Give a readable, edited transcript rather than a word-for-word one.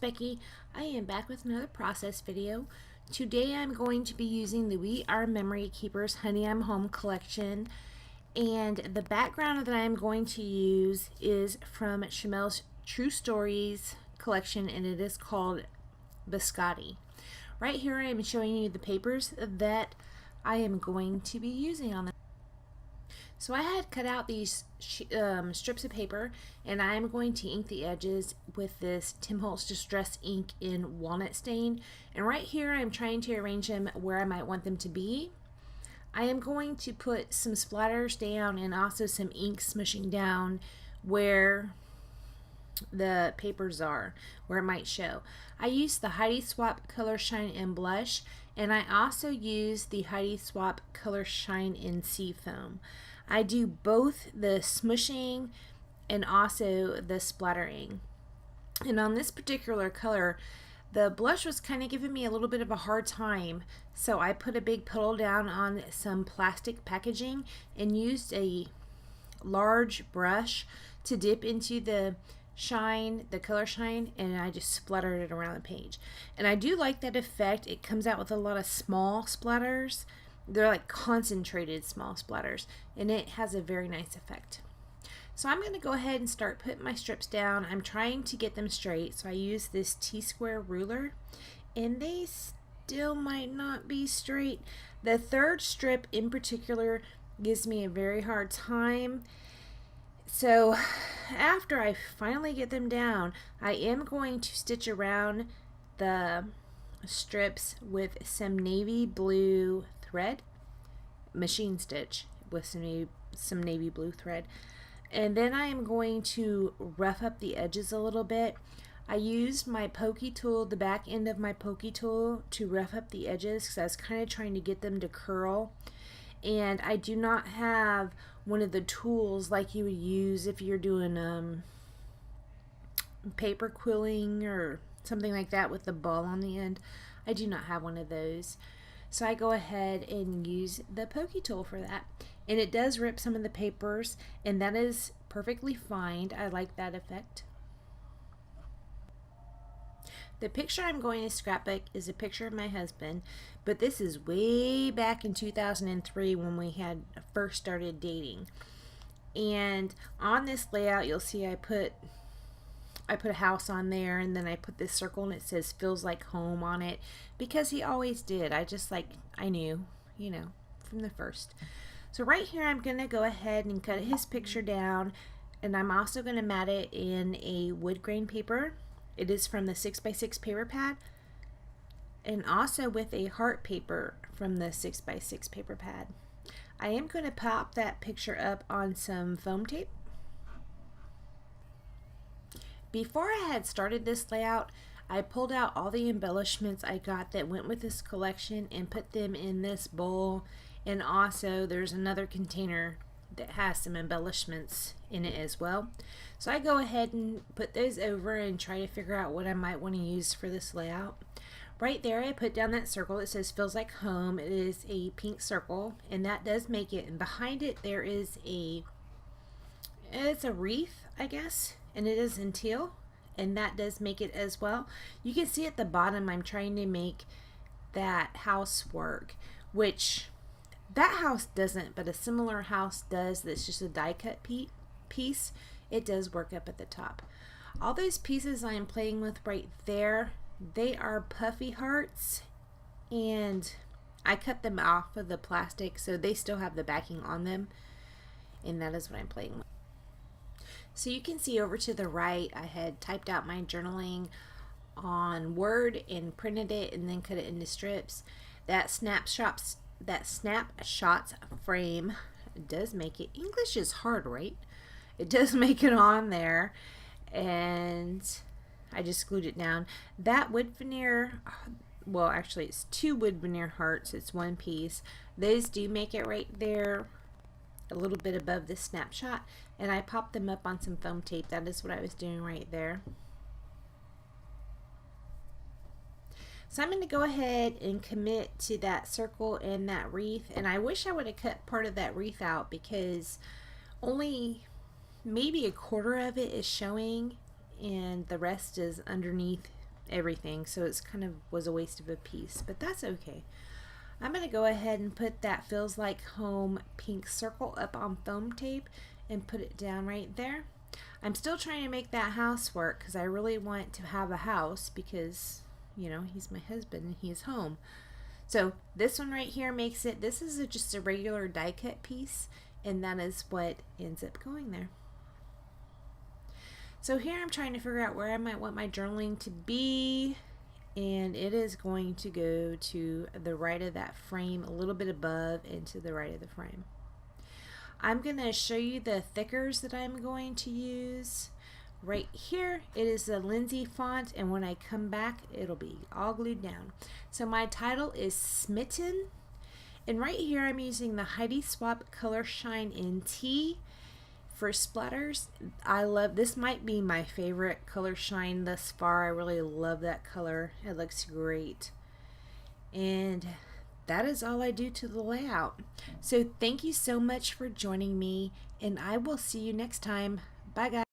Becky. I am back with another process video. Today I'm going to be using the We Are Memory Keepers Honey I'm Home collection, and the background that I'm going to use is from Chamel's True Stories collection, and it is called Biscotti. Right here I am showing you the papers that I am going to be using on them. So I had cut out these strips of paper, and I'm going to ink the edges with this Tim Holtz Distress ink in walnut stain. And right here I'm trying to arrange them where I might want them to be. I am going to put some splatters down and also some ink smushing down where the papers are, where it might show. I used the Heidi Swapp Color Shine in Blush, and I also used the Heidi Swapp Color Shine in Seafoam. I do both the smushing and also the splattering. And on this particular color, the blush was kind of giving me a little bit of a hard time, so I put a big puddle down on some plastic packaging and used a large brush to dip into the shine, the color shine, and I just splattered it around the page. And I do like that effect. It comes out with a lot of small splatters. They're like concentrated small splatters, and it has a very nice effect. So I'm going to go ahead and start putting my strips down. I'm trying to get them straight, so I use this T-square ruler, and they still might not be straight. The third strip in particular gives me a very hard time. So after I finally get them down, I am going to stitch around the strips with some navy blue thread, machine stitch with some navy blue thread, and then I am going to rough up the edges a little bit. I used my pokey tool, the back end of my pokey tool, to rough up the edges because I was kind of trying to get them to curl. And I do not have one of the tools like you would use if you're doing paper quilling or something like that with the ball on the end. I do not have one of those. So I go ahead and use the pokey tool for that. And it does rip some of the papers, and that is perfectly fine. I like that effect. The picture I'm going to scrapbook is a picture of my husband, but this is way back in 2003 when we had first started dating. And on this layout you'll see I put a house on there, and then I put this circle and it says feels like home on it because he always did. I knew, you know, from the first. So right here I'm going to go ahead and cut his picture down, and I'm also going to mat it in a wood grain paper. It is from the 6x6 paper pad, and also with a heart paper from the 6x6 paper pad. I am going to pop that picture up on some foam tape. Before I had started this layout, I pulled out all the embellishments I got that went with this collection and put them in this bowl, and also there's another container that has some embellishments in it as well. So I go ahead and put those over and try to figure out what I might want to use for this layout. Right there I put down that circle that says feels like home. It is a pink circle, and that does make it, and behind it there is it's a wreath, I guess, and it is in teal, and that does make it as well. You can see at the bottom I'm trying to make that house work, which that house doesn't, but a similar house does. That's just a die cut piece. It does work up at the top. All those pieces I am playing with right there, they are puffy hearts, and I cut them off of the plastic so they still have the backing on them, and that is what I'm playing with. So you can see over to the right I had typed out my journaling on Word and printed it and then cut it into strips. That snapshots frame does make it, English is hard, right? It does make it on there, and I just glued it down. That wood veneer, well actually it's two wood veneer hearts, it's one piece. Those do make it right there a little bit above this snapshot, and I popped them up on some foam tape. That is what I was doing right there. So I'm going to go ahead and commit to that circle and that wreath, and I wish I would have cut part of that wreath out because only maybe a quarter of it is showing and the rest is underneath everything, so it's kind of was a waste of a piece, but that's okay. I'm going to go ahead and put that Feels Like Home pink circle up on foam tape and put it down right there. I'm still trying to make that house work because I really want to have a house because, you know, he's my husband and he's home. So this one right here makes it, this is just a regular die cut piece, and that is what ends up going there. So here I'm trying to figure out where I might want my journaling to be, and it is going to go to the right of that frame, a little bit above and to the right of the frame. I'm going to show you the thickers that I'm going to use. Right here, it is the Lindsay font, and when I come back, it'll be all glued down. So my title is Smitten, and right here I'm using the Heidi Swapp Color Shine in Tea for splatters. I love this. Might be my favorite color shine thus far. I really love that color. It looks great. And that is all I do to the layout. So thank you so much for joining me, and I will see you next time. Bye guys.